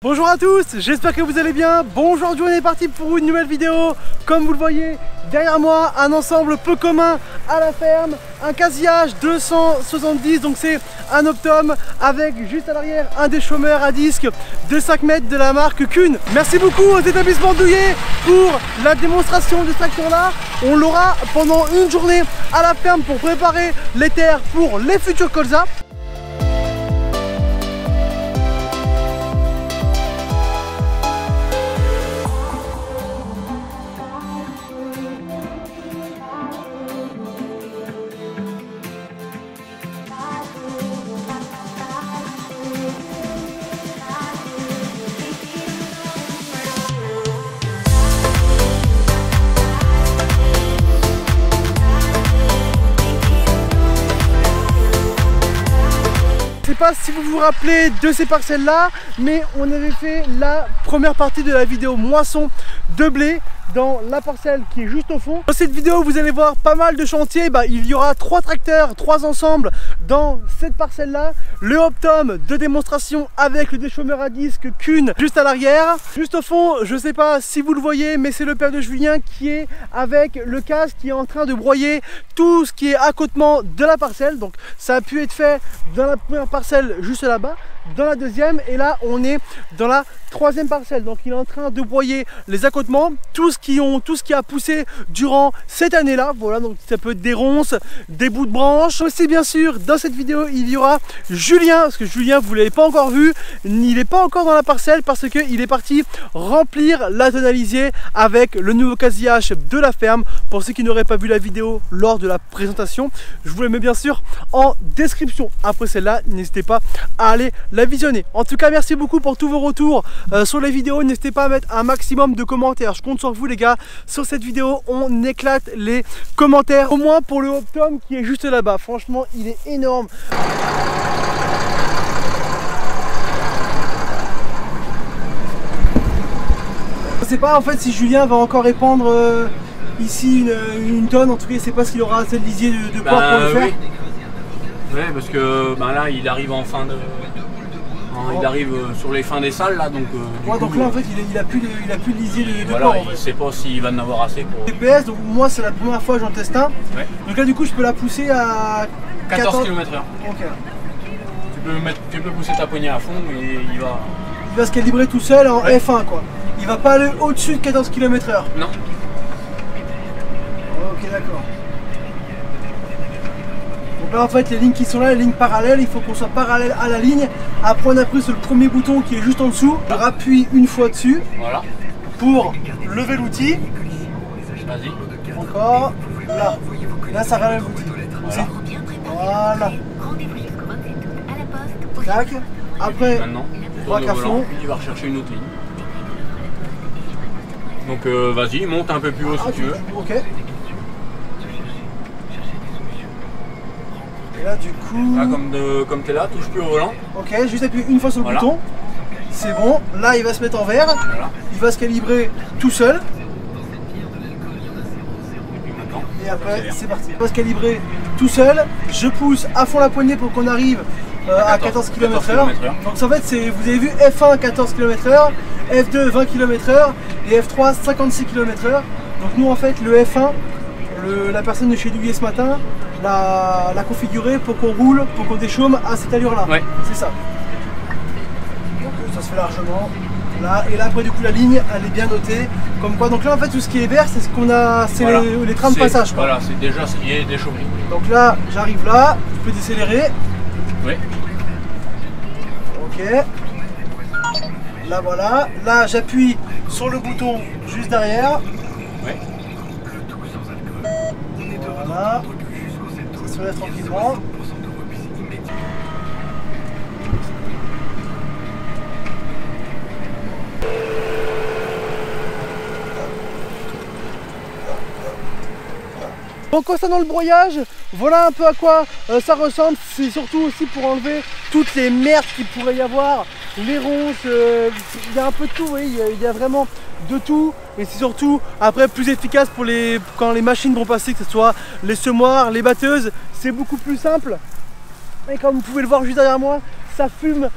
Bonjour à tous, j'espère que vous allez bien. Bon, aujourd'hui on est parti pour une nouvelle vidéo. Comme vous le voyez derrière moi, un ensemble peu commun à la ferme, un casillage 270, donc c'est un Optum avec juste à l'arrière un déchômeur à disque de 5 mètres de la marque Kuhn. Merci beaucoup aux établissements douillet pour la démonstration de ce tracteur là. On l'aura pendant une journée à la ferme pour préparer les terres pour les futurs colzas. Je ne sais pas si vous vous rappelez de ces parcelles là, mais on avait fait la première partie de la vidéo moisson de blé dans la parcelle qui est juste au fond. Dans cette vidéo vous allez voir pas mal de chantiers, il y aura 3 tracteurs, 3 ensembles dans cette parcelle là. Le Optum de démonstration avec le déchômeur à disque Kuhn juste à l'arrière. Juste au fond, je ne sais pas si vous le voyez, mais c'est le père de Julien qui est avec le casque qui est en train de broyer tout ce qui est accotement de la parcelle. Donc ça a pu être fait dans la première parcelle juste là-bas, dans la deuxième, et là on est dans la troisième parcelle. Donc il est en train de broyer les accotements, tout ce qui a poussé durant cette année là. Voilà, donc ça peut être des ronces, des bouts de branches. Aussi bien sûr dans cette vidéo il y aura Julien, parce que Julien vous l'avez pas encore vu, il n'est pas encore dans la parcelle parce qu'il est parti remplir la tonalisier avec le nouveau casillage de la ferme. Pour ceux qui n'auraient pas vu la vidéo lors de la présentation, je vous la mets bien sûr en description après celle-là, n'hésitez pas à aller la visionner. En tout cas merci beaucoup pour tous vos retours sur les vidéos, n'hésitez pas à mettre un maximum de commentaires, je compte sur vous les gars. Sur cette vidéo on éclate les commentaires, au moins pour le Optum qui est juste là-bas. Franchement il est énorme. Je sais pas en fait si Julien va encore épandre ici une tonne. En tout cas il sait pas s'il aura assez de lisier de porc pour le faire. Oui, parce que là il arrive en fin de... Il arrive sur les fins des salles là, donc donc là en fait il a plus de lisier de voilà, porc. Il ne sait pas s'il va en avoir assez pour... GPS, donc moi c'est la première fois que j'en teste un. Ouais. Donc là du coup je peux la pousser à 14 km/h. Ok. Tu peux pousser ta poignée à fond et il va se calibrer tout seul en F1 quoi. Il va pas aller au-dessus de 14 km/h. Non. Ok d'accord. Donc là en fait les lignes qui sont là, les lignes parallèles, il faut qu'on soit parallèle à la ligne. Après on appuie sur le premier bouton qui est juste en dessous. Je rappuie une fois dessus. Voilà. Pour lever l'outil. Vas-y. Encore. Là. Là ça relève l'outil. Voilà. Tac. Après, braque à fond. Il va rechercher une autre ligne. Donc vas-y, monte un peu plus haut si tu veux. Ok. Et là du coup... Là comme tu es là, touche plus au volant. Ok, juste appuyer une fois sur le bouton. C'est bon. Là il va se mettre en vert. Voilà. Il va se calibrer tout seul. Et après c'est parti. Il va se calibrer tout seul. Je pousse à fond la poignée pour qu'on arrive à 14 km/h. Donc en fait vous avez vu F1 14 km/h, F2 20 km/h et F3 56 km/h. Donc nous en fait le F1, la personne de chez Douillet ce matin l'a configuré pour qu'on roule, pour qu'on déchaume à cette allure là. Ouais. C'est ça. Donc ça se fait largement. Là, et là après du coup la ligne elle est bien notée. Comme quoi, donc là en fait tout ce qui est vert c'est ce qu'on a, c'est voilà. les trains de passage quoi. Voilà, c'est déjà ce qui est déchauffé. Donc là j'arrive là, je peux décélérer. Oui. Ok. Là voilà. Là j'appuie sur le bouton juste derrière. Oui. Voilà. Ça se relève tranquillement. Donc concernant le broyage, voilà un peu à quoi ça ressemble. C'est surtout aussi pour enlever toutes les merdes qu'il pourrait y avoir, les ronces, il y a un peu de tout, oui, il y a vraiment de tout. Et c'est surtout après plus efficace pour quand les machines vont passer, que ce soit les semoirs, les batteuses, c'est beaucoup plus simple. Et comme vous pouvez le voir juste derrière moi, ça fume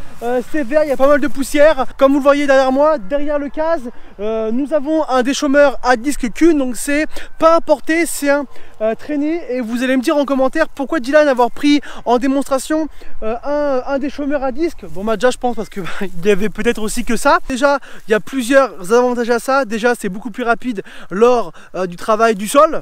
sévère, il y a pas mal de poussière. Comme vous le voyez derrière moi, derrière le case, nous avons un déchômeur à disque Kuhn, donc c'est pas importé, c'est un traîné. Et vous allez me dire en commentaire pourquoi Dylan avoir pris en démonstration un déchômeur à disque. Bon bah déjà je pense parce que il y avait peut-être aussi que ça. Déjà il y a plusieurs avantages à ça. Déjà c'est beaucoup plus rapide lors du travail du sol.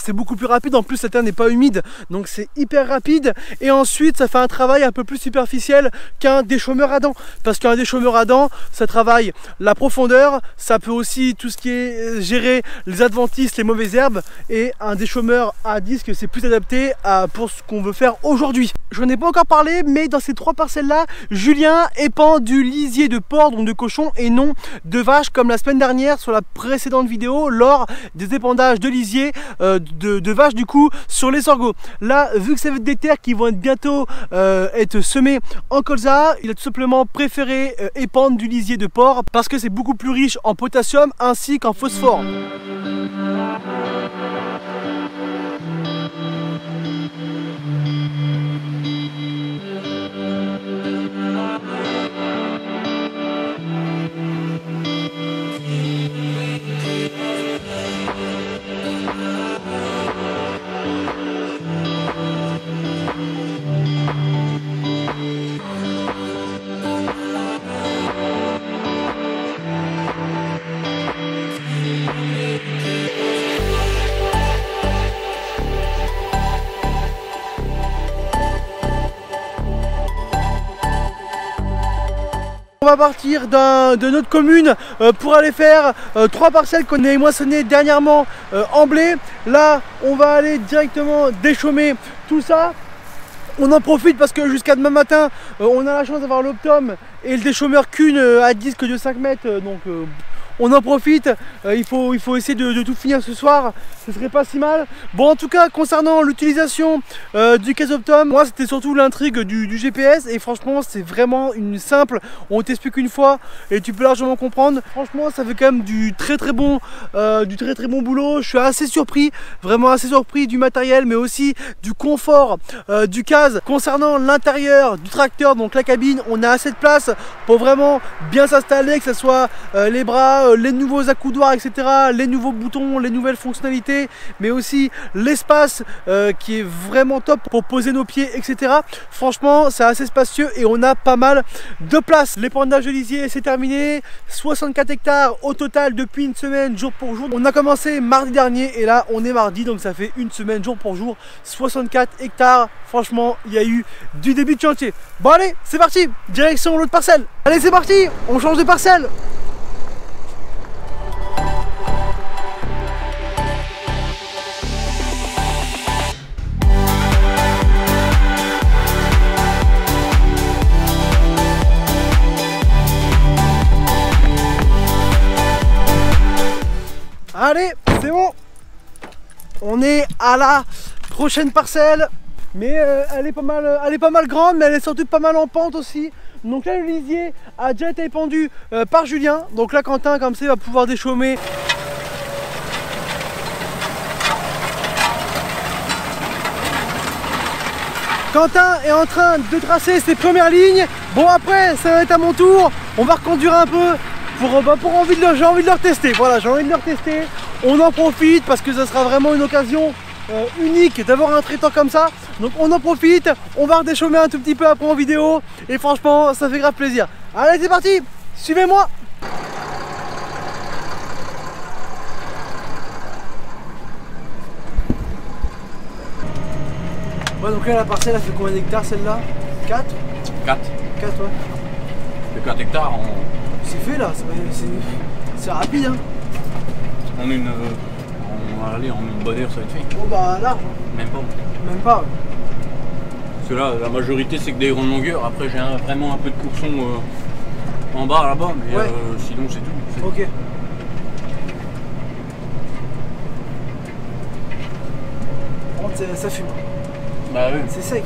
C'est beaucoup plus rapide, en plus la terre n'est pas humide, donc c'est hyper rapide. Et ensuite ça fait un travail un peu plus superficiel qu'un déchômeur à dents, parce qu'un déchômeur à dents ça travaille la profondeur, ça peut aussi tout ce qui est gérer les adventices, les mauvaises herbes. Et un déchômeur à disque c'est plus adapté pour ce qu'on veut faire aujourd'hui. Je n'en ai pas encore parlé, mais dans ces 3 parcelles là, Julien épand du lisier de porc, donc de cochon, et non de vache, comme la semaine dernière sur la précédente vidéo lors des épandages de lisier de vaches du coup sur les sorgho. Là, vu que ça va être des terres qui vont être bientôt être semées en colza, il a tout simplement préféré épandre du lisier de porc parce que c'est beaucoup plus riche en potassium ainsi qu'en phosphore. On va partir de notre commune pour aller faire 3 parcelles qu'on a moissonnées dernièrement en blé. Là on va aller directement déchaumer tout ça. On en profite parce que jusqu'à demain matin on a la chance d'avoir l'Optum et le déchômeur Kuhn à disque de 5 mètres, donc on en profite. Il faut essayer de tout finir ce soir, ce serait pas si mal. Bon, en tout cas concernant l'utilisation du case Optum, moi c'était surtout l'intrigue du GPS, et franchement c'est vraiment une simple, on t'explique une fois et tu peux largement comprendre. Franchement ça fait quand même du très très bon boulot. Je suis assez surpris, vraiment assez surpris du matériel, mais aussi du confort du case. Concernant l'intérieur du tracteur, donc la cabine, on a assez de place pour vraiment bien s'installer, que ce soit les bras, les nouveaux accoudoirs, etc., les nouveaux boutons, les nouvelles fonctionnalités, mais aussi l'espace qui est vraiment top pour poser nos pieds, etc. Franchement c'est assez spacieux et on a pas mal de place. L'épandage de lisier c'est terminé, 64 hectares au total depuis une semaine jour pour jour. On a commencé mardi dernier et là on est mardi, donc ça fait une semaine jour pour jour, 64 hectares. Franchement il y a eu du début de chantier. Bon allez c'est parti, direction l'autre parcelle. Allez c'est parti, on change de parcelle. Allez, c'est bon. On est à la prochaine parcelle, mais elle est pas mal grande, mais elle est surtout pas mal en pente aussi. Donc là le lisier a déjà été épandu par Julien. Donc là Quentin comme ça va pouvoir déchaumer. Quentin est en train de tracer ses premières lignes. Bon après ça va être à mon tour. On va reconduire un peu. J'ai envie de leur tester, voilà, j'ai envie de leur tester. On en profite parce que ça sera vraiment une occasion unique d'avoir un traiteur comme ça. Donc on en profite, on va redéchaumer un tout petit peu après en vidéo. Et franchement ça fait grave plaisir. Allez c'est parti, suivez-moi. Ouais, donc là la parcelle elle fait combien d'hectares celle-là? 4 4 4 ouais. De 4 hectares c'est fait là, c'est rapide hein. On va aller en une bonne heure, ça va être fait. Bon bah large. Même pas. Même pas. Ouais. Parce que là, la majorité c'est que des grandes longueurs. Après j'ai vraiment un peu de courson en bas là-bas, mais ouais. Sinon c'est tout. Ok. Ça fume. Bah oui. C'est sec.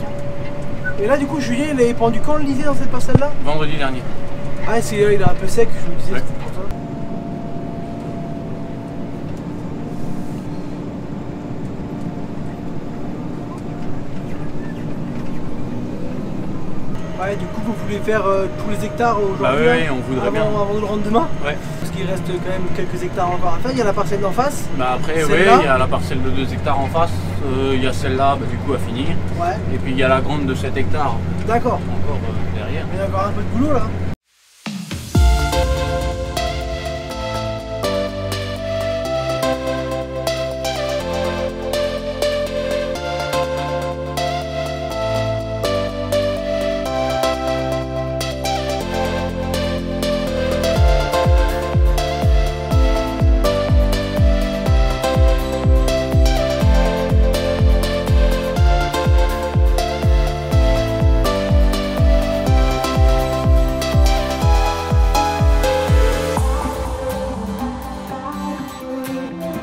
Et là du coup Julien il a épandu quand le lisier dans cette parcelle là? Vendredi dernier. Ah c'est il est un peu sec, je me disais. Ouais. Ouais, du coup vous voulez faire tous les hectares aujourd'hui? Bah oui, on voudrait bien. Avant de le rendre demain? Ouais. Parce qu'il reste quand même quelques hectares encore à faire. Il y a la parcelle d'en face. Bah après, oui, il y a la parcelle de 2 hectares en face. Il y a celle-là, bah, du coup, à finir. Ouais. Et puis il y a la grande de 7 hectares. D'accord. Encore derrière. Il y a encore un peu de boulot là.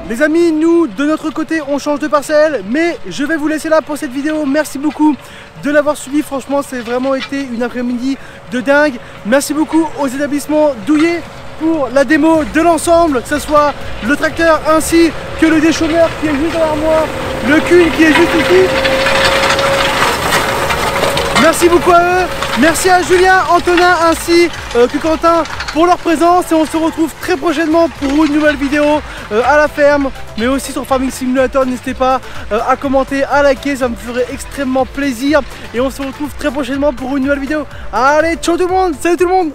Les amis, nous de notre côté on change de parcelle, mais je vais vous laisser là pour cette vidéo. Merci beaucoup de l'avoir suivi, franchement c'est vraiment été une après-midi de dingue. Merci beaucoup aux établissements Douillet pour la démo de l'ensemble, que ce soit le tracteur ainsi que le déchômeur qui est juste derrière moi, le cul qui est juste ici. Merci beaucoup à eux, merci à Julien, Antonin ainsi que Quentin pour leur présence et on se retrouve très prochainement pour une nouvelle vidéo à la ferme, mais aussi sur Farming Simulator. N'hésitez pas à commenter, à liker, ça me ferait extrêmement plaisir et on se retrouve très prochainement pour une nouvelle vidéo. Allez, ciao tout le monde, salut tout le monde.